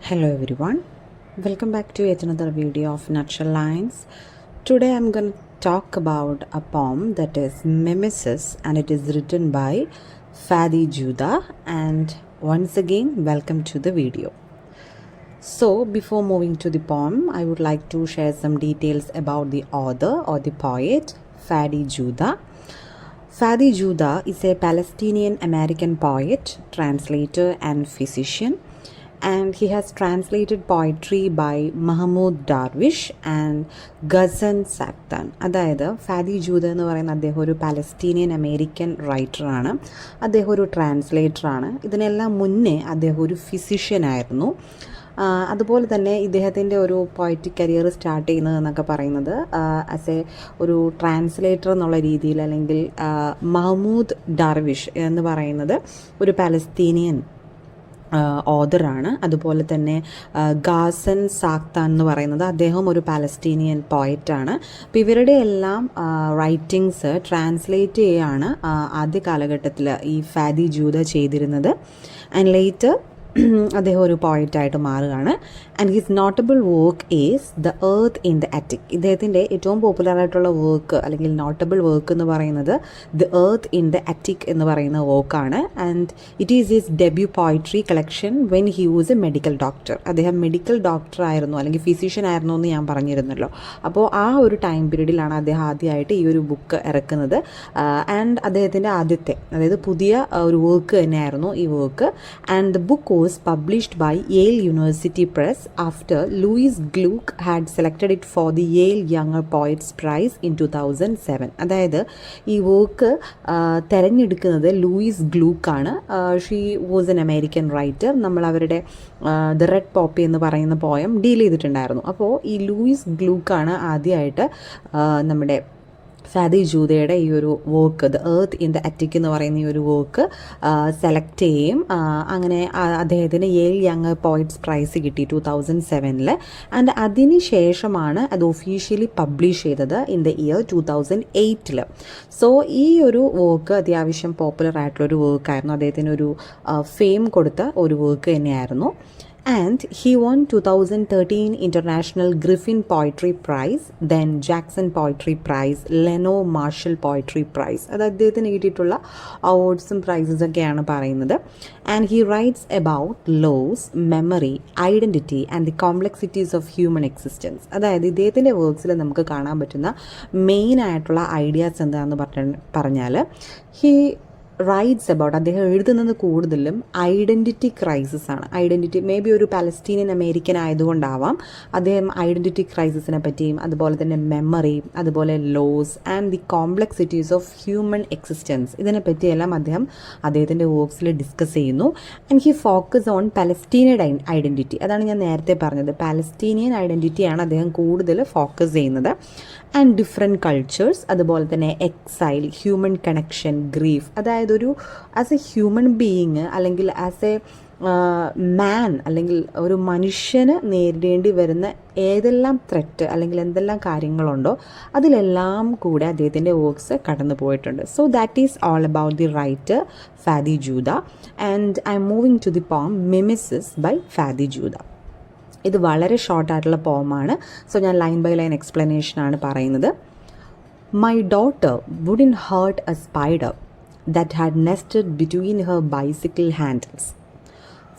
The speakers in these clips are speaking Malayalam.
Hello everyone, welcome back to yet another video of Natural Lines. Today I'm going to talk about a poem that is Mimesis, and it is written by Fadi Juda. And once again, welcome to the video. So before moving to the poem, I would like to share some details about the author or the poet Fadi Juda. Fadi Juda is a Palestinian American poet, translator and physician, and he has translated poetry by Mahmoud Darwish and Ghazan Saktan. അതായത് ഫാദി ജൂദ എന്ന് പറയുന്ന അദ്ദേഹം ഒരു പാലസ്തീനിയൻ അമേരിക്കൻ റൈറ്ററാണ്, അദ്ദേഹം ഒരു ട്രാൻസ്ലേറ്ററാണ്. ഇതിനെല്ലാം മുന്നേ അദ്ദേഹം ഒരു ഫിസിഷ്യനായിരുന്നു. അതുപോലെ തന്നെ ഇദ്ദേഹത്തിൻ്റെ ഒരു പോയറ്റിക് കരിയർ സ്റ്റാർട്ട് ചെയ്യുന്നതെന്നൊക്കെ പറയുന്നത് ആസ് എ ഒരു ട്രാൻസ്ലേറ്റർ എന്നുള്ള രീതിയിൽ, അല്ലെങ്കിൽ മഹ്മൂദ് ഡാർവിഷ് എന്ന് പറയുന്നത് ഒരു പാലസ്തീനിയൻ ഓതറാണ്. അതുപോലെ തന്നെ ഗാസൻ സാക്താൻ എന്ന് പറയുന്നത് അദ്ദേഹം ഒരു പാലസ്തീനിയൻ പോയറ്റാണ്. അപ്പോൾ ഇവരുടെ എല്ലാം റൈറ്റിങ്സ് ട്രാൻസ്ലേറ്റ് ചെയ്യുകയാണ് ആദ്യ കാലഘട്ടത്തിൽ ഈ ഫാദി ജൂദ ചെയ്തിരുന്നത്. ആൻഡ് ലേറ്റർ അദ്ദേഹം ഒരു പോയറ്റായിട്ട് മാറുകയാണ്. And his notable work is the earth in the attic. ഇദ്ദേഹത്തിൻ്റെ ഏറ്റവും പോപ്പുലറായിട്ടുള്ള വർക്ക് അല്ലെങ്കിൽ നോട്ടബിൾ വർക്ക് എന്ന് പറയുന്നത് the earth in the attic എന്ന് പറയുന്ന വർക്കാണ്. And it is his debut poetry collection when he was A medical doctor. അദ്ദേഹം മെഡിക്കൽ ഡോക്ടർ ആയിരുന്നു അല്ലെങ്കിൽ ഫിസിഷ്യൻ ആയിരുന്നു എന്ന് ഞാൻ പറഞ്ഞിരുന്നല്ലോ. അപ്പോൾ ആ ഒരു ടൈം പീരീഡിലാണ് അദ്ദേഹം ആദ്യമായിട്ട് ഈ ഒരു ബുക്ക് ഇറക്കുന്നത്. ആൻഡ് അദ്ദേഹത്തിൻ്റെ ആദ്യത്തെ, അതായത് പുതിയ ഒരു വർക്ക് തന്നെയായിരുന്നു ഈ work. And the book was published by Yale University Press after Louis Gluck had selected it for the Yale Younger Poets Prize in 2007. അതായത് ഈ വർക്ക് തിരഞ്ഞെടുക്കുന്നത് ലൂയിസ് ഗ്ലൂക്ക് ആണ്. She was an American writer. നമ്മൾ അവരുടെ ദ റെഡ് പോപ്പി എന്ന് പറയുന്ന പോയം ഡീൽ ചെയ്തിട്ടുണ്ടായിരുന്നു. അപ്പോൾ ഈ ലൂയിസ് ഗ്ലൂക്കാണ് ആദ്യമായിട്ട് നമ്മുടെ ഫാദി ജൂദയുടെ ഈ ഒരു work the earth in the attic എന്ന് പറയുന്ന ഈ ഒരു വർക്ക് സെലക്ട് ചെയ്യുകയും അങ്ങനെ അദ്ദേഹത്തിന് യേൽ യങ് പോയിറ്റ്സ് പ്രൈസ് കിട്ടി 2007. ആൻഡ് അതിന് ശേഷമാണ് അത് ഒഫീഷ്യലി പബ്ലിഷ് ചെയ്തത് ഇൻ ദ ഇയർ 2008. സോ ഈ ഒരു വർക്ക് അത്യാവശ്യം പോപ്പുലർ ആയിട്ടുള്ളൊരു വർക്കായിരുന്നു, അദ്ദേഹത്തിന് ഒരു ഫെയിം കൊടുത്ത ഒരു വർക്ക് തന്നെയായിരുന്നു. And he won 2013 International Griffin Poetry Prize, then Jackson Poetry Prize, Leno Marshall Poetry Prize. അത് അദ്ദേഹത്തിന് കിട്ടിയിട്ടുള്ള അവാർഡ്സും പ്രൈസസ് ഒക്കെയാണ് പറയുന്നത്. And he writes about loss, memory, identity and the complexities of human existence. അതായത് ഇദ്ദേഹത്തിൻ്റെ വർക്ക്സിൽ നമുക്ക് കാണാൻ പറ്റുന്ന മെയിൻ ആയിട്ടുള്ള ഐഡിയാസ് എന്താണെന്ന് പറഞ്ഞാൽ ഹി റൈറ്റ്സ് അബൌട്ട്, അദ്ദേഹം എഴുതുന്നത് കൂടുതലും ഐഡൻറ്റിറ്റി ക്രൈസിസ് ആണ്. ഐഡൻറ്റിറ്റി മേ ബി ഒരു പാലസ്തീനിയൻ അമേരിക്കൻ ആയതുകൊണ്ടാവാം അദ്ദേഹം ഐഡൻറ്റിറ്റി ക്രൈസിസിനെ പറ്റിയും അതുപോലെ തന്നെ മെമ്മറി, അതുപോലെ loss and the complexities of human existence, ഇതിനെപ്പറ്റിയെല്ലാം അദ്ദേഹത്തിൻ്റെ വർക്ക്സിൽ ഡിസ്കസ് ചെയ്യുന്നു. And he focus on Palestinian identity. അതാണ് ഞാൻ നേരത്തെ പറഞ്ഞത്, പാലസ്തീനിയൻ ഐഡൻറ്റിറ്റിയാണ് അദ്ദേഹം കൂടുതൽ ഫോക്കസ് ചെയ്യുന്നത്. ആൻഡ് ഡിഫറെൻറ്റ് കൾച്ചേഴ്സ്, അതുപോലെ തന്നെ എക്സൈൽ, ഹ്യൂമൻ കണക്ഷൻ, ഗ്രീഫ്. അതായത് ഒരു ആസ് എ ഹ്യൂമൻ ബീയിങ് അല്ലെങ്കിൽ ആസ് എ മാൻ അല്ലെങ്കിൽ ഒരു മനുഷ്യന് നേരിടേണ്ടി വരുന്ന ഏതെല്ലാം ത്രെറ്റ് അല്ലെങ്കിൽ എന്തെല്ലാം കാര്യങ്ങളുണ്ടോ അതിലെല്ലാം കൂടെ അദ്ദേഹത്തിൻ്റെ വർക്ക്സ് കടന്നു പോയിട്ടുണ്ട്. So that is all about the writer Fady Joudah. And I'm moving to the poem Mimesis by Fady Joudah. ഇത് വളരെ ഷോർട്ടായിട്ടുള്ള പോമാണ്. സോ ഞാൻ ലൈൻ ബൈ ലൈൻ എക്സ്പ്ലനേഷനാണ് പറയുന്നത്. My daughter wouldn't hurt a spider that had nested between her bicycle handles.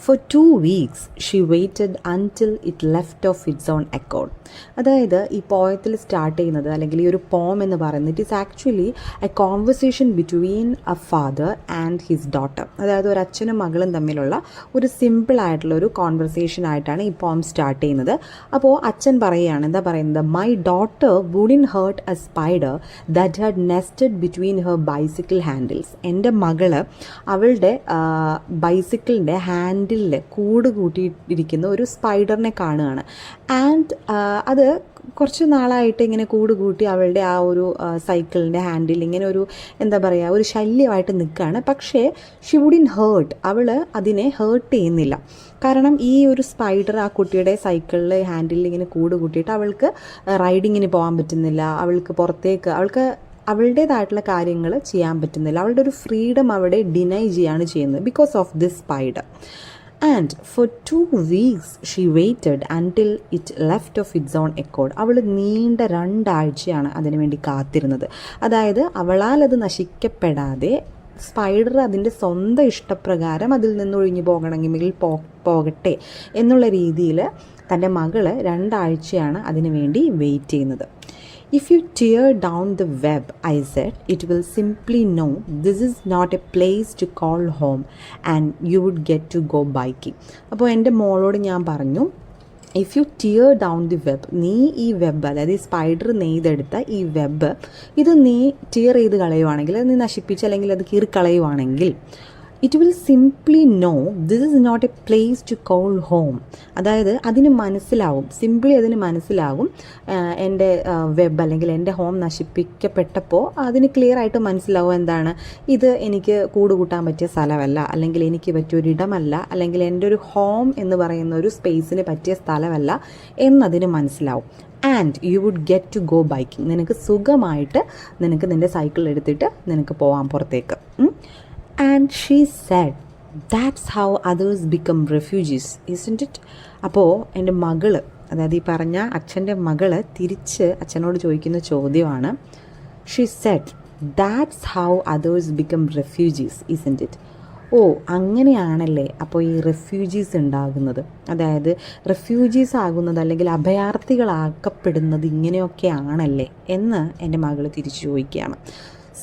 For 2 weeks she waited until it left of its own accord. അതായത് ഈ പോയത്തിൽ സ്റ്റാർട്ട് ചെയ്യുന്നത് അല്ലെങ്കിൽ ഈ ഒരു പോം എന്ന് പറയുന്നത് it is actually A conversation between a father and his daughter. അതായത് ഒരു അച്ഛനും മകളും തമ്മിലുള്ള ഒരു സിമ്പിൾ ആയിട്ടുള്ള ഒരു കോൺവെർസേഷൻ ആയിട്ടാണ് ഈ പോം സ്റ്റാർട്ട് ചെയ്യുന്നത്. അപ്പോൾ അച്ഛൻ പറയുകയാണ്, എന്താ പറയുന്നത്, my daughter wouldn't hurt a spider that had nested between her bicycle handles. എൻ്റെ മകള് അവളുടെ ബൈസിക്കിളിൻ്റെ ഹാൻഡിൽ കൂട് കൂട്ടിയിരിക്കുന്ന ഒരു സ്പൈഡറിനെ കാണുകയാണ്. ആൻഡ് അത് കുറച്ച് നാളായിട്ട് ഇങ്ങനെ കൂട് കൂട്ടി അവളുടെ ആ ഒരു സൈക്കിളിൻ്റെ ഹാൻഡിൽ ഇങ്ങനെ ഒരു എന്താ പറയുക ഒരു ശല്യമായിട്ട് നിൽക്കുകയാണ്. പക്ഷേ ഷി വുഡിൻ ഹേർട്ട്, അവൾ അതിനെ ഹേർട്ട് ചെയ്യുന്നില്ല. കാരണം ഈ ഒരു സ്പൈഡർ ആ കുട്ടിയുടെ സൈക്കിളിൽ ഹാൻഡിൽ ഇങ്ങനെ കൂട് കൂട്ടിയിട്ട് അവൾക്ക് റൈഡിങ്ങിന് പോകാൻ പറ്റുന്നില്ല, അവൾക്ക് പുറത്തേക്ക് അവളുടേതായിട്ടുള്ള കാര്യങ്ങൾ ചെയ്യാൻ പറ്റുന്നില്ല. അവളുടെ ഒരു ഫ്രീഡം അവിടെ ഡിനൈ ചെയ്യാണ് ചെയ്യുന്നത് because of this spider. And for 2 weeks she waited until it left of its own accord. അവൾ നീണ്ട 2 ആഴ്ചയാണ് അതിനു വേണ്ടി കാത്തിരുന്നത്. അതായത് അവളാൽ അത് നശിക്കപ്പെടാതെ സ്പൈഡർ അതിൻ്റെ സ്വന്തം ഇഷ്ടപ്രകാരം അതിൽ നിന്ന് ഒഴിഞ്ഞു പോകണമെങ്കിൽ പോകട്ടെ എന്നുള്ള രീതിയിൽ തൻ്റെ മകൾ 2 ആഴ്ചയാണ് അതിനു വേണ്ടി വെയിറ്റ് ചെയ്യുന്നത്. If you tear down the web, I said, it will simply know this is not a place to call home and you would get to go biking. അപ്പോൾ എൻ്റെ മോളോട് ഞാൻ പറഞ്ഞു, if you tear down the web, നീ ഈ വെബ്, അതായത് ഈ സ്പൈഡർ നെയ്തെടുത്ത ഈ വെബ്, ഇത് നീ ടിയർ ചെയ്ത് കളയുവാണെങ്കിൽ, അത് നീ നശിപ്പിച്ച് അല്ലെങ്കിൽ അത് കീറിക്കളയുവാണെങ്കിൽ, it will simply know this is not a place to call home. അതായത് അതിന് മനസ്സിലാവും, സിംപ്ലി അതിന് മനസ്സിലാവും എൻ്റെ വെബ് അല്ലെങ്കിൽ എൻ്റെ ഹോം നശിപ്പിക്കപ്പെട്ടപ്പോൾ അതിന് ക്ലിയർ ആയിട്ട് മനസ്സിലാവും എന്താണ്, ഇത് എനിക്ക് കൂടുകൂട്ടാൻ പറ്റിയ സ്ഥലമല്ല, അല്ലെങ്കിൽ എനിക്ക് പറ്റിയൊരിടമല്ല, അല്ലെങ്കിൽ എൻ്റെ ഒരു ഹോം എന്ന് പറയുന്ന ഒരു സ്പേസിന് പറ്റിയ സ്ഥലമല്ല എന്നതിന് മനസ്സിലാവും. And you would get to go biking. നിനക്ക് സുഖമായിട്ട് നിനക്ക് നിൻ്റെ സൈക്കിൾ എടുത്തിട്ട് നിനക്ക് പോവാം പുറത്തേക്ക്. And she said, that's how others become refugees, isn't it? അപ്പോൾ എൻ്റെ മകള്, അതായത് ഈ പറഞ്ഞ അച്ഛൻ്റെ മകള് തിരിച്ച് അച്ഛനോട് ചോദിക്കുന്ന ചോദ്യമാണ്, she said, that's how others become refugees, isn't it? ഓ, അങ്ങനെയാണല്ലേ അപ്പോൾ ഈ റെഫ്യൂജീസ് ഉണ്ടാകുന്നത്, അതായത് റെഫ്യൂജീസ് ആകുന്നത് അല്ലെങ്കിൽ അഭയാർത്ഥികളാക്കപ്പെടുന്നത് ഇങ്ങനെയൊക്കെ ആണല്ലേ എന്ന് എൻ്റെ മകൾ തിരിച്ചു ചോദിക്കുകയാണ്.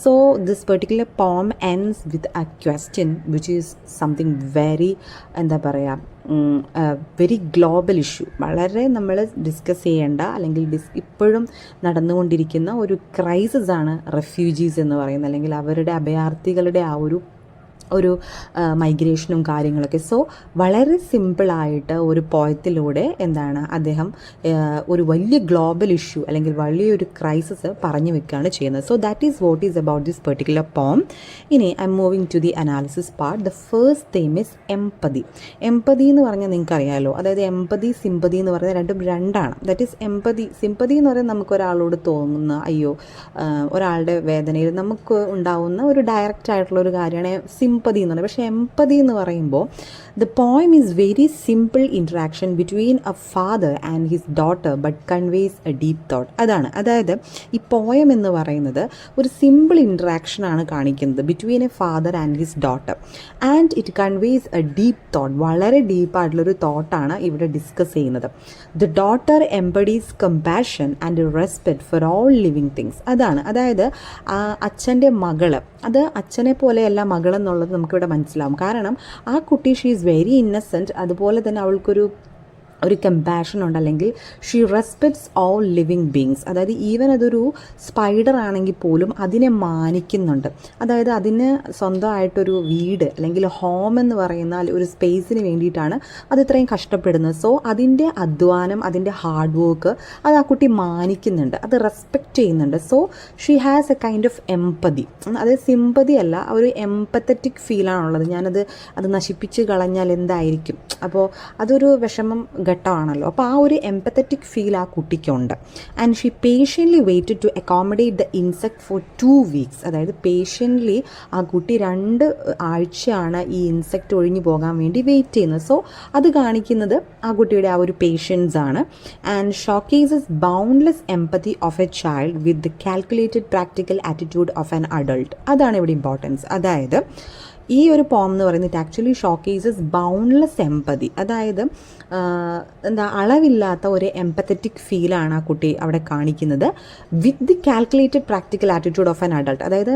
So this particular poem ends with a question which is something very, എന്താ പറയുക, വെരി ഗ്ലോബൽ ഇഷ്യൂ, വളരെ നമ്മൾ ഡിസ്കസ് ചെയ്യേണ്ട അല്ലെങ്കിൽ ഇപ്പോഴും നടന്നുകൊണ്ടിരിക്കുന്ന ഒരു ക്രൈസിസ് ആണ് റെഫ്യൂജീസ് എന്ന് പറയുന്നത്, അല്ലെങ്കിൽ അവരുടെ അഭയാർത്ഥികളുടെ ആ ഒരു മൈഗ്രേഷനും കാര്യങ്ങളൊക്കെ. സോ വളരെ സിമ്പിളായിട്ട് ഒരു പോയത്തിലൂടെ എന്താണ് അദ്ദേഹം ഒരു വലിയ ഗ്ലോബൽ ഇഷ്യൂ അല്ലെങ്കിൽ വലിയൊരു ക്രൈസിസ് പറഞ്ഞു വെക്കുകയാണ് ചെയ്യുന്നത്. So that is what is about this particular poem. ഇനി I'm moving to the analysis part. The first theme is empathy. Empathy എന്ന് പറഞ്ഞാൽ നിങ്ങൾക്ക് അറിയാമല്ലോ, അതായത് എംപതി സിമ്പതി എന്ന് പറയുന്നത് രണ്ടാണ്. That is empathy. സിമ്പതി എന്ന് പറയുന്നത് നമുക്ക് ഒരാളോട് തോന്നുന്ന, അയ്യോ ഒരാളുടെ വേദനയിൽ നമുക്ക് ഉണ്ടാവുന്ന ഒരു ഡയറക്റ്റ് ആയിട്ടുള്ള ഒരു കാര്യമാണ് സിമ്പതി എന്ന് പറയുന്നത്. പക്ഷേ എംപതി എന്ന് പറയുമ്പോൾ the poem is very simple interaction between a father and his daughter but conveys a deep thought. അതായത് ഈ പോയം എന്ന് പറയുന്നത് ഒരു സിമ്പിൾ ഇൻട്രാക്ഷനാണ് കാണിക്കുന്നത് between a father and his daughter, and it conveys a deep thought. വളരെ ഡീപ്പായിട്ടുള്ളൊരു തോട്ടാണ് ഇവിടെ ഡിസ്കസ് ചെയ്യുന്നത്. The daughter embodies compassion and respect for all living things. അതായത് അച്ഛൻ്റെ മകള്, അത് അച്ഛനെ പോലെയല്ല മകളെന്നുള്ളത് നമുക്കിവിടെ മനസ്സിലാവും. കാരണം ആ കുട്ടി ഷീ ഈസ് വെരി ഇന്നസെൻറ്റ്, അതുപോലെ തന്നെ അവൾക്കൊരു കമ്പാഷൻ ഉണ്ട്, അല്ലെങ്കിൽ she respects all living beings. അതായത് ഈവൻ അതൊരു സ്പൈഡർ ആണെങ്കിൽ പോലും അതിനെ മാനിക്കുന്നുണ്ട്. അതായത് അതിന് സ്വന്തമായിട്ടൊരു വീട് അല്ലെങ്കിൽ ഹോം എന്ന് പറയുന്ന ഒരു സ്പേസിന് വേണ്ടിയിട്ടാണ് അത് ഇത്രയും കഷ്ടപ്പെടുന്നത്. സോ അതിൻ്റെ അധ്വാനം, അതിൻ്റെ ഹാർഡ് വർക്ക് അത് ആ കുട്ടി മാനിക്കുന്നുണ്ട്, അത് റെസ്പെക്റ്റ് ചെയ്യുന്നുണ്ട്. So she has A kind of empathy. അതായത് സിമ്പതി അല്ല, ഒരു എംപത്തറ്റിക് ഫീലാണുള്ളത്. അത് നശിപ്പിച്ച് കളഞ്ഞാൽ എന്തായിരിക്കും, അപ്പോൾ അതൊരു വിഷമം ഘട്ടമാണല്ലോ. അപ്പോൾ ആ ഒരു എംപത്തറ്റിക് ഫീൽ ആ കുട്ടിക്കുണ്ട്. And she patiently waited to accommodate the insect for 2 weeks. അതായത് പേഷ്യൻ്റ്ലി ആ കുട്ടി 2 ആഴ്ചയാണ് ഈ ഇൻസെക്റ്റ് ഒഴിഞ്ഞു പോകാൻ വേണ്ടി വെയിറ്റ് ചെയ്യുന്നത്. സോ അത് കാണിക്കുന്നത് ആ കുട്ടിയുടെ ആ ഒരു പേഷ്യൻസ് ആണ്. And showcases boundless empathy of a child with the calculated practical attitude of an adult. അതാണ് ഇവിടെ ഇമ്പോർട്ടൻസ്. അതായത് ഈ ഒരു പോം എന്ന് പറയുന്നത് it actually showcases boundless empathy. അതായത് അളവില്ലാത്ത ഒരു എംപത്തറ്റിക് ഫീലാണ് ആ കുട്ടി അവിടെ കാണിക്കുന്നത് with the calculated practical attitude of an adult. അതായത്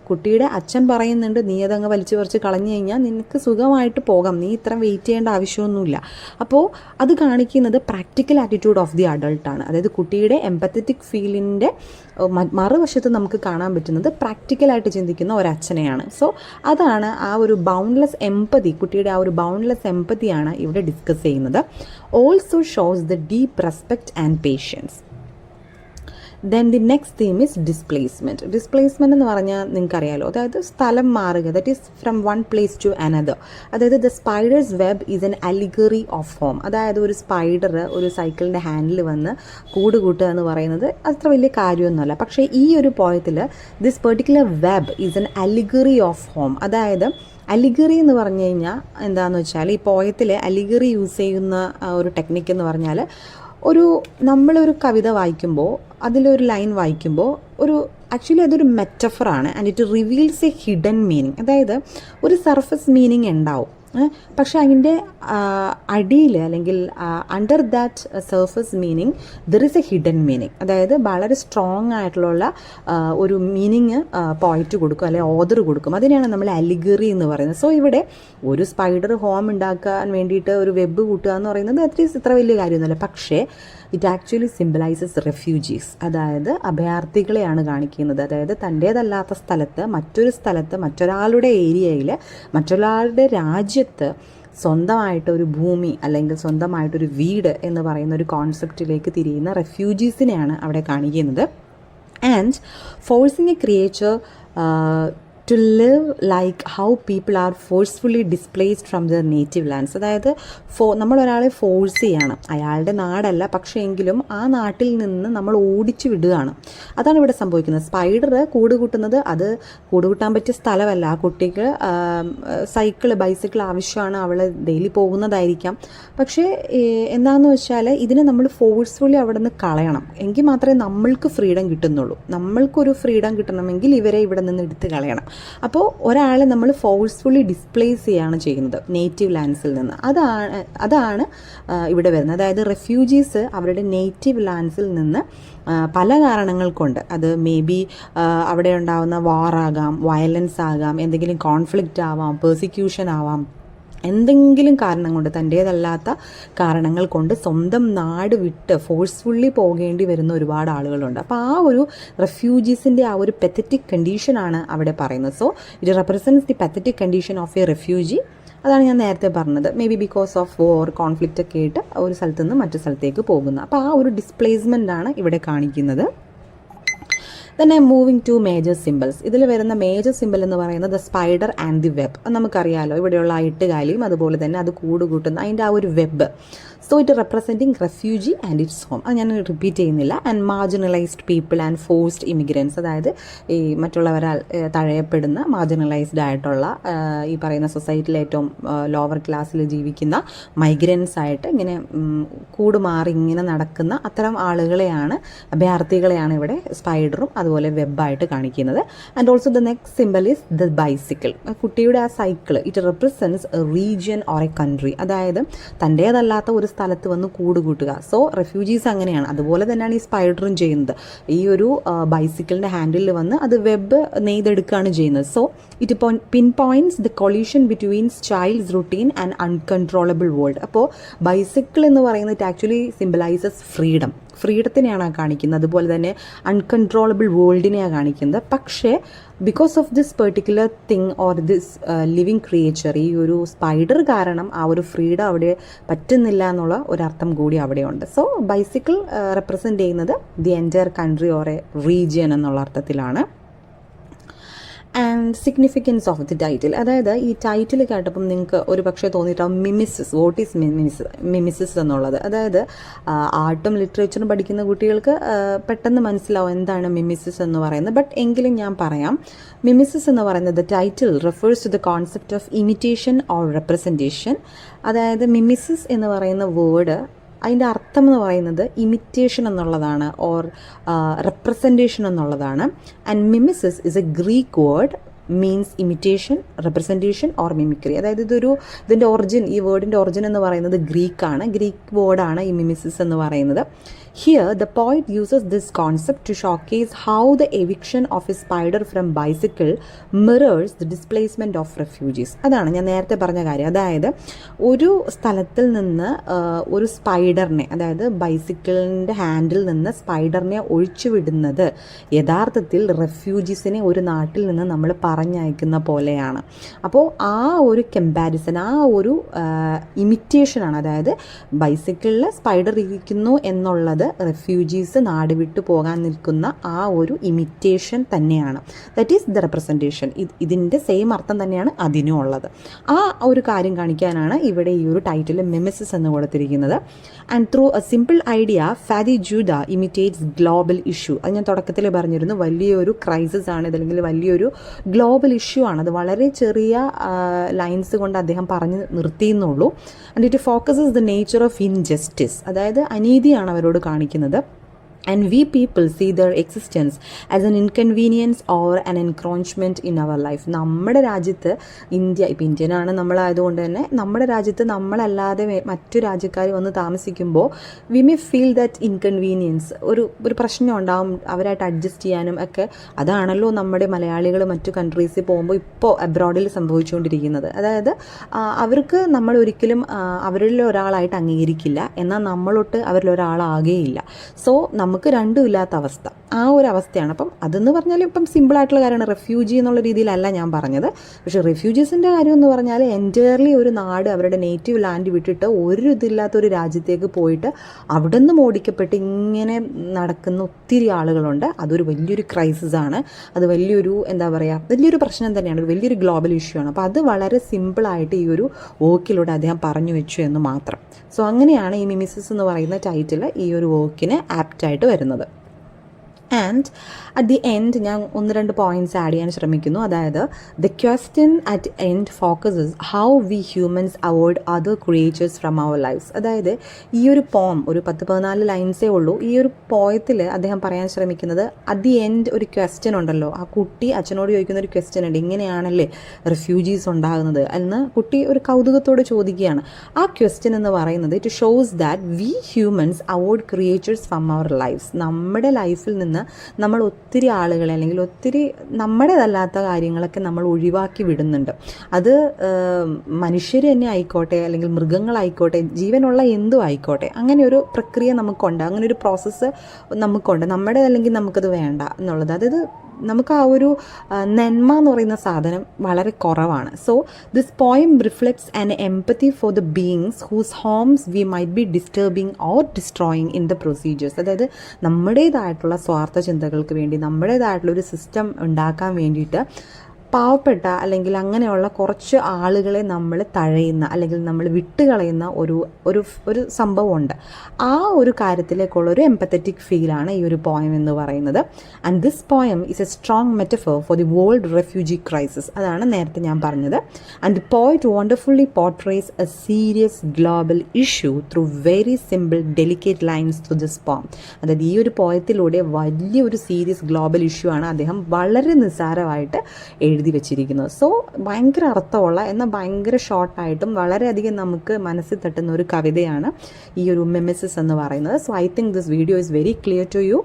കുട്ടിയുടെ അച്ഛൻ പറയുന്നുണ്ട്, നീ അതങ്ങ് വലിച്ചു പറിച്ച് കളഞ്ഞു കഴിഞ്ഞാൽ നിനക്ക് സുഖമായിട്ട് പോകാം, നീ ഇത്ര വെയിറ്റ് ചെയ്യേണ്ട ആവശ്യമൊന്നുമില്ല. അപ്പോൾ അത് കാണിക്കുന്നത് പ്രാക്ടിക്കൽ ആറ്റിറ്റ്യൂഡ് ഓഫ് ദി അഡൾട്ടാണ്. അതായത് കുട്ടിയുടെ എംപത്തറ്റിക് ഫീലിൻ്റെ മറുവശത്ത് നമുക്ക് കാണാൻ പറ്റുന്നത് പ്രാക്ടിക്കലായിട്ട് ചിന്തിക്കുന്ന ഒരച്ഛനെയാണ്. സോ അതാണ് ആ ഒരു ബൗണ്ട്ലെസ് എംപതി, കുട്ടിയുടെ ആ ഒരു ബൗണ്ട്ലെസ് എംപതിയാണ് ഇവിടെ ഡിസ്കസ് ചെയ്യുന്നത്. Also shows the deep respect and patience. Then the next theme is displacement. Displacement എന്ന് പറഞ്ഞാൽ നിങ്ങൾക്കറിയാലോ, അതായത് സ്ഥലം മാറുക, that is from one place to another. അതായത് the spider's web is an allegory of home. അതായത് ഒരു സ്പൈഡർ ഒരു സൈക്കിളിൻ്റെ ഹാൻഡിൽ വന്ന് കൂട് കൂട്ടുക എന്ന് പറയുന്നത് അത്ര വലിയ കാര്യമൊന്നുമല്ല. പക്ഷേ ഈ ഒരു പോയത്തിൽ this particular web is an allegory of home. അതായത് അലിഗറി എന്ന് പറഞ്ഞു കഴിഞ്ഞാൽ എന്താണെന്ന് വെച്ചാൽ, ഈ പോയത്തിൽ അലിഗറി യൂസ് ചെയ്യുന്ന ഒരു ടെക്നിക്ക് എന്ന് പറഞ്ഞാൽ, നമ്മളൊരു കവിത വായിക്കുമ്പോൾ അതിലൊരു ലൈൻ വായിക്കുമ്പോൾ ആക്ച്വലി അതൊരു മെറ്റഫറാണ് and it reveals a hidden meaning. അതായത് ഒരു സർഫസ് മീനിങ് ഉണ്ടാവും, പക്ഷെ അതിൻ്റെ അടിയിൽ അല്ലെങ്കിൽ under that surface meaning there is a hidden meaning. അതായത് വളരെ സ്ട്രോങ് ആയിട്ടുള്ള ഒരു മീനിങ് പോയിറ്റ് കൊടുക്കും അല്ലെങ്കിൽ ഓതർ കൊടുക്കും. അതിനെയാണ് നമ്മൾ അലിഗറി എന്ന് പറയുന്നത്. സോ ഇവിടെ ഒരു സ്പൈഡർ ഹോം ഉണ്ടാക്കാൻ വേണ്ടിയിട്ട് ഒരു വെബ് കൂട്ടുക എന്ന് പറയുന്നത് അറ്റ്ലീസ്റ്റ് ഇത്ര വലിയ കാര്യമൊന്നുമല്ല. പക്ഷേ ഇറ്റ് ആക്ച്വലി സിംബലൈസസ് റെഫ്യൂജീസ്, അതായത് അഭയാർത്ഥികളെയാണ് കാണിക്കുന്നത്. അതായത് തൻ്റേതല്ലാത്ത സ്ഥലത്ത്, മറ്റൊരാളുടെ ഏരിയയിൽ, മറ്റൊരാളുടെ രാജ്യത്ത് സ്വന്തമായിട്ടൊരു ഭൂമി അല്ലെങ്കിൽ സ്വന്തമായിട്ടൊരു വീട് എന്ന് പറയുന്ന ഒരു കോൺസെപ്റ്റിലേക്ക് തിരിയുന്ന റെഫ്യൂജീസിനെയാണ് അവിടെ കാണിക്കുന്നത്. And forcing A creature to live like how people are forcefully displaced from their native lands. അതായത് നമ്മളൊരാളെ ഫോഴ്സ് ചെയ്യണം, അയാളുടെ നാടല്ല പക്ഷേ എങ്കിലും ആ നാട്ടിൽ നിന്ന് നമ്മൾ ഓടിച്ചു വിടുകയാണ്. അതാണ് ഇവിടെ സംഭവിക്കുന്നത്. സ്പൈഡർ കൂട് കൂട്ടുന്നത്, അത് കൂട് കൂട്ടാൻ പറ്റിയ സ്ഥലമല്ല. ആ കുട്ടിക്ക് ബൈസിക്കിൾ ആവശ്യമാണ്, അവൾ ഡെയിലി പോകുന്നതായിരിക്കാം. പക്ഷേ എന്താണെന്ന് വെച്ചാൽ ഇതിനെ നമ്മൾ ഫോഴ്സ്ഫുള്ളി അവിടെ നിന്ന് കളയണം, എങ്കിൽ മാത്രമേ നമ്മൾക്ക് ഫ്രീഡം കിട്ടുന്നുള്ളൂ. നമ്മൾക്കൊരു ഫ്രീഡം കിട്ടണമെങ്കിൽ ഇവരെ ഇവിടെ നിന്ന് എടുത്ത് കളയണം. അപ്പോൾ ഒരാളെ നമ്മൾ ഫോഴ്സ്ഫുള്ളി ഡിസ്പ്ലേസ് ചെയ്യുകയാണ് ചെയ്യുന്നത് നേറ്റീവ് ലാൻഡ്സിൽ നിന്ന്. അതാണ് ഇവിടെ വരുന്നത്. അതായത് റെഫ്യൂജീസ് അവരുടെ നേറ്റീവ് ലാൻഡ്സിൽ നിന്ന് പല കാരണങ്ങൾ കൊണ്ട്, അത് മേ ബി അവിടെ ഉണ്ടാകുന്ന വാറാകാം, വയലൻസ് ആകാം, എന്തെങ്കിലും കോൺഫ്ലിക്റ്റ് ആവാം, പെർസിക്യൂഷൻ ആവാം, എന്തെങ്കിലും കാരണം കൊണ്ട്, തൻ്റേതല്ലാത്ത കാരണങ്ങൾ കൊണ്ട് സ്വന്തം നാട് വിട്ട് ഫോഴ്സ്ഫുള്ളി പോകേണ്ടി വരുന്ന ഒരുപാട് ആളുകളുണ്ട്. അപ്പോൾ ആ ഒരു റെഫ്യൂജീസിൻ്റെ ആ ഒരു പെത്തറ്റിക് കണ്ടീഷനാണ് അവിടെ പറയുന്നത്. So it represents the pathetic condition of A refugee. അതാണ് ഞാൻ നേരത്തെ പറഞ്ഞത്. May be because of war, conflict ഒക്കെ ആയിട്ട് ഒരു സ്ഥലത്ത് നിന്ന് മറ്റു സ്ഥലത്തേക്ക് പോകുന്നത്. അപ്പോൾ ആ ഒരു ഡിസ്പ്ലേസ്മെൻ്റ് ആണ് ഇവിടെ കാണിക്കുന്നത്. Then I'm moving to major symbols. ഇതിൽ വരുന്ന മേജർ സിമ്പിൾ എന്ന് പറയുന്നത് the spider and the web. നമുക്കറിയാലോ, ഇവിടെയുള്ള എട്ടുകാലിയും അതുപോലെ തന്നെ അത് കൂടുകൂട്ടുന്ന അതിൻ്റെ ആ ഒരു web. So it representing refugee and it's home. അത് ഞാൻ റിപ്പീറ്റ് ചെയ്യുന്നില്ല. And marginalised people and forced immigrants, അതായത് ഈ മറ്റുള്ളവരാൽ തഴയപ്പെടുന്ന മാർജിനലൈസ്ഡ് ആയിട്ടുള്ള ഈ പറയുന്ന സൊസൈറ്റിയിൽ ഏറ്റവും ലോവർ ക്ലാസ്സിൽ ജീവിക്കുന്ന മൈഗ്രൻസ് ആയിട്ട് ഇങ്ങനെ കൂടുമാറി ഇങ്ങനെ നടക്കുന്ന അത്തരം ആളുകളെയാണ്, അഭയാർത്ഥികളെയാണ് ഇവിടെ സ്പൈഡറും അതുപോലെ വെബായിട്ട് കാണിക്കുന്നത്. And also the next simple is the bicycle. കുട്ടിയുടെ ആ cycle, it represents A region or A country. അതായത് തൻ്റേതല്ലാത്ത ഒരു സ്ഥലത്ത് വന്ന് കൂടുകൂട്ടുക. സോ റെഫ്യൂജീസ് അങ്ങനെയാണ്. അതുപോലെ തന്നെയാണ് ഈ സ്പൈഡറും ചെയ്യുന്നത്. ഈ ഒരു ബൈസിക്കിളിൻ്റെ ഹാൻഡിലിൽ വന്ന് അത് വെബ് നെയ്തെടുക്കുകയാണ് ചെയ്യുന്നത്. So it pin points the collision between child's routine and uncontrollable world. അപ്പോൾ ബൈസിക്കിൾ എന്ന് പറയുന്നത് ആക്ച്വലി സിംബലൈസസ് ഫ്രീഡത്തിനെയാണ് കാണിക്കുന്നത്. അതുപോലെ തന്നെ അൺകൺട്രോളബിൾ വേൾഡിനെയാണ് കാണിക്കുന്നത്. പക്ഷേ because of this particular thing or this living creature, ഈ ഒരു സ്പൈഡർ കാരണം ആ ഒരു ഫ്രീഡം അവിടെ പറ്റുന്നില്ല എന്നുള്ള ഒരർത്ഥം കൂടി അവിടെയുണ്ട്. സോ ബൈസിക്കിൾ റെപ്രസെൻറ്റ് ചെയ്യുന്നത് the entire country or A region എന്നുള്ള അർത്ഥത്തിലാണ്. And significance of the title, അതായത് ഈ ടൈറ്റിൽ കേട്ടപ്പം നിങ്ങൾക്ക് ഒരു പക്ഷേ തോന്നിയിട്ടാവും മിമിസിസ്. വോട്ട് ഈസ് മിമിസിസ് എന്നുള്ളത്. അതായത് ആർട്ടും ലിറ്ററേച്ചറും പഠിക്കുന്ന കുട്ടികൾക്ക് പെട്ടെന്ന് മനസ്സിലാവും എന്താണ് മിമിസിസ് എന്ന് പറയുന്നത്. ബട്ട് എങ്കിലും ഞാൻ പറയാം, മിമിസിസ് എന്ന് പറയുന്നത് title refers to the concept of imitation or representation. അതായത് മിമിസിസ് എന്ന് പറയുന്ന വേർഡ് അതിൻ്റെ അർത്ഥം എന്ന് പറയുന്നത് ഇമിറ്റേഷൻ എന്നുള്ളതാണ്, ഓർ റെപ്രസെൻറ്റേഷൻ എന്നുള്ളതാണ്. And mimesis is a Greek word, means imitation, representation or mimicry. അതായത് ഇതിൻ്റെ ഒറിജിൻ, ഈ വേർഡിൻ്റെ ഒറിജിൻ എന്ന് പറയുന്നത് ഗ്രീക്ക് വേർഡാണ് ഈ മിമിസിസ് എന്ന് പറയുന്നത്. Here, the poet uses this concept to showcase how the eviction of a spider from bicycle mirrors the displacement of refugees. അതാണ് ഞാൻ നേരത്തെ പറഞ്ഞ കാര്യം. അതായത് ഒരു സ്ഥലത്തിൽ നിന്ന് ഒരു സ്പൈഡറിനെ, അതായത് ബൈസിക്കിളിൻ്റെ ഹാൻഡിൽ നിന്ന് സ്പൈഡറിനെ ഒഴിച്ചുവിടുന്നത് യഥാർത്ഥത്തിൽ റെഫ്യൂജീസിനെ ഒരു നാട്ടിൽ നിന്ന് നമ്മൾ പറഞ്ഞയക്കുന്ന പോലെയാണ്. അപ്പോൾ ആ ഒരു കമ്പാരിസൺ, ആ ഒരു ഇമിറ്റേഷനാണ്. അതായത് ബൈസിക്കിളിൽ സ്പൈഡർ ഇരിക്കുന്നു എന്നുള്ളത് റെഫ്യൂജീസ് നാട് വിട്ടു പോകാൻ നിൽക്കുന്ന ആ ഒരു ഇമിറ്റേഷൻ തന്നെയാണ്. That is the representation. ഇതിൻ്റെ സെയിം അർത്ഥം തന്നെയാണ് അതിനും ഉള്ളത്. ആ ഒരു കാര്യം കാണിക്കാനാണ് ഇവിടെ ഈ ഒരു ടൈറ്റിൽ മിമിസിസ് എന്ന് കൊടുത്തിരിക്കുന്നത്. And through a simple idea Fady Joudah imitates global issue. അത് ഞാൻ തുടക്കത്തിൽ പറഞ്ഞിരുന്നു, വലിയൊരു ക്രൈസിസ് ആണ് ഇത്, അല്ലെങ്കിൽ വലിയൊരു ഗ്ലോബൽ ഇഷ്യൂ ആണ്. അത് വളരെ ചെറിയ ലൈൻസ് കൊണ്ട് അദ്ദേഹം പറഞ്ഞു നിർത്തിയെന്നുള്ളൂ. And it focuses the nature of injustice, അതായത് അനീതിയാണ് അവരോട് കാണിക്കുന്നത്. And we people see their existence as an inconvenience or an encroachment in our life. നമ്മുടെ രാജ്യത്ത് ഇപ്പോൾ ഇന്ത്യനാണ് നമ്മളായതുകൊണ്ട് തന്നെ നമ്മുടെ രാജ്യത്ത് നമ്മളല്ലാതെ മറ്റു രാജ്യക്കാർ വന്ന് താമസിക്കുമ്പോൾ we may feel that inconvenience, ഒരു പ്രശ്നം ഉണ്ടാവും അവരായിട്ട് അഡ്ജസ്റ്റ് ചെയ്യാനും ഒക്കെ. അതാണല്ലോ നമ്മുടെ മലയാളികൾ മറ്റു കൺട്രീസിൽ പോകുമ്പോൾ ഇപ്പോൾ അബ്രോഡിൽ സംഭവിച്ചുകൊണ്ടിരിക്കുന്നത്. അതായത് അവർക്ക് നമ്മൾ ഒരിക്കലും അവരിൽ ഒരാളായിട്ട് അംഗീകരിക്കില്ല, എന്നാൽ നമ്മളൊട്ട് അവരിൽ ഒരാളാകുകയില്ല. സോ നമുക്ക് രണ്ടുമില്ലാത്ത അവസ്ഥ, ആ ഒരു അവസ്ഥയാണ്. അപ്പം അതെന്ന് പറഞ്ഞാൽ ഇപ്പം സിമ്പിളായിട്ടുള്ള കാര്യമാണ്. റെഫ്യൂജി എന്നുള്ള രീതിയിലല്ല ഞാൻ പറഞ്ഞത്. പക്ഷേ റെഫ്യൂജീസിൻ്റെ കാര്യം എന്ന് പറഞ്ഞാൽ എൻറ്റയർലി ഒരു നാട് അവരുടെ നേറ്റീവ് ലാൻഡ് വിട്ടിട്ട് ഒരു ഇതില്ലാത്ത ഒരു രാജ്യത്തേക്ക് പോയിട്ട് അവിടെ നിന്ന് ഓടിക്കപ്പെട്ട് ഇങ്ങനെ നടക്കുന്ന ഒത്തിരി ആളുകളുണ്ട്. അതൊരു വലിയൊരു ക്രൈസിസാണ്. അത് വലിയൊരു വലിയൊരു പ്രശ്നം തന്നെയാണ്, ഒരു വലിയൊരു ഗ്ലോബൽ ഇഷ്യൂ ആണ്. അപ്പോൾ അത് വളരെ സിമ്പിളായിട്ട് ഈ ഒരു വോക്കിലൂടെ അദ്ദേഹം പറഞ്ഞു വെച്ചു എന്ന് മാത്രം. സോ അങ്ങനെയാണ് ഈ മിമിസിസ് എന്ന് പറയുന്ന ടൈറ്റിൽ ഈ ഒരു വോക്കിന് ആപ്റ്റായിട്ട് വരുന്നത്. ആൻഡ് അറ്റ് ദി എൻഡ് ഞാൻ 1-2 പോയിൻറ്റ്സ് ആഡ് ചെയ്യാൻ ശ്രമിക്കുന്നു. അതായത് the question at end focuses how we humans avoid other creatures from our lives. അതായത് ഈ ഒരു പോം ഒരു 10-14 ലൈൻസേ ഉള്ളൂ. ഈ ഒരു പോയത്തിൽ അദ്ദേഹം പറയാൻ ശ്രമിക്കുന്നത് അറ്റ് ദി എൻഡ് ഒരു ക്വസ്റ്റ്യൻ ഉണ്ടല്ലോ, ആ കുട്ടി അച്ഛനോട് ചോദിക്കുന്ന ഒരു ക്വസ്റ്റ്യൻ ഉണ്ട്, ഇങ്ങനെയാണല്ലേ റിഫ്യൂജീസ് ഉണ്ടാകുന്നത് എന്ന് കുട്ടി ഒരു കൗതുകത്തോട് ചോദിക്കുകയാണ്. ആ ക്വസ്റ്റ്യൻ എന്ന് പറയുന്നത് it shows that we humans avoid creatures from our lives. നമ്മുടെ ലൈഫിൽ നിന്ന് നമ്മൾ ഒത്തിരി ആളുകളെ അല്ലെങ്കിൽ ഒത്തിരി നമ്മുടേതല്ലാത്ത കാര്യങ്ങളൊക്കെ നമ്മൾ ഒഴിവാക്കി വിടുന്നുണ്ട്. അത് മനുഷ്യർ തന്നെ ആയിക്കോട്ടെ, അല്ലെങ്കിൽ മൃഗങ്ങളായിക്കോട്ടെ, ജീവനുള്ള എന്തും ആയിക്കോട്ടെ, അങ്ങനെ ഒരു പ്രക്രിയ നമുക്കുണ്ട്, അങ്ങനെ ഒരു പ്രോസസ്സ് നമുക്കുണ്ട്. നമ്മുടേതല്ലെങ്കിൽ നമുക്കത് വേണ്ട എന്നുള്ളത്. അതായത് നമുക്ക് ആ ഒരു നന്മ എന്ന് പറയുന്ന സാധനം വളരെ കുറവാണ്. So this poem reflects an empathy for the beings whose homes we might be disturbing or destroying in the procedures. അതായത് നമ്മുടേതായിട്ടുള്ള സ്വാർത്ഥ ചിന്തകൾക്ക് വേണ്ടി, നമ്മുടേതായിട്ടുള്ള ഒരു സിസ്റ്റം ഉണ്ടാക്കാൻ വേണ്ടിയിട്ട് പാവപ്പെട്ട അല്ലെങ്കിൽ അങ്ങനെയുള്ള കുറച്ച് ആളുകളെ നമ്മൾ തഴയുന്ന അല്ലെങ്കിൽ നമ്മൾ വിട്ടുകളയുന്ന ഒരു സംഭവമുണ്ട്. ആ ഒരു കാര്യത്തിലേക്കുള്ള ഒരു എംപത്തറ്റിക് ഫീലാണ് ഈ ഒരു പോയം എന്ന് പറയുന്നത്. And this poem is a strong metaphor for the world refugee crisis. അതാണ് നേരത്തെ ഞാൻ പറഞ്ഞത്. And the poet wonderfully portrays a serious global issue through very simple delicate lines through this poem. അതായത് ഈ ഒരു പോയത്തിലൂടെ വലിയൊരു സീരിയസ് ഗ്ലോബൽ ഇഷ്യൂ ആണ് അദ്ദേഹം വളരെ നിസ്സാരമായിട്ട് എഴുതി വെച്ചിരിക്കുന്നത്. സോ ഭയങ്കര അർത്ഥമുള്ള എന്നാൽ ഭയങ്കര ഷോർട്ടായിട്ടും വളരെയധികം നമുക്ക് മനസ്സിൽ തട്ടുന്ന ഒരു കവിതയാണ് ഈ ഒരു മിമിസിസ് എന്ന് പറയുന്നത്. So I think this video is very clear to you.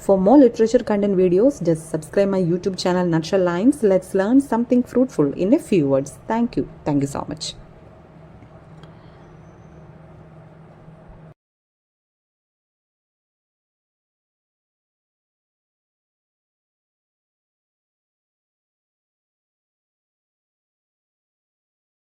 For more literature content videos just subscribe my YouTube channel Nutshell Lines. Let's learn something fruitful in a few words. Thank you so much.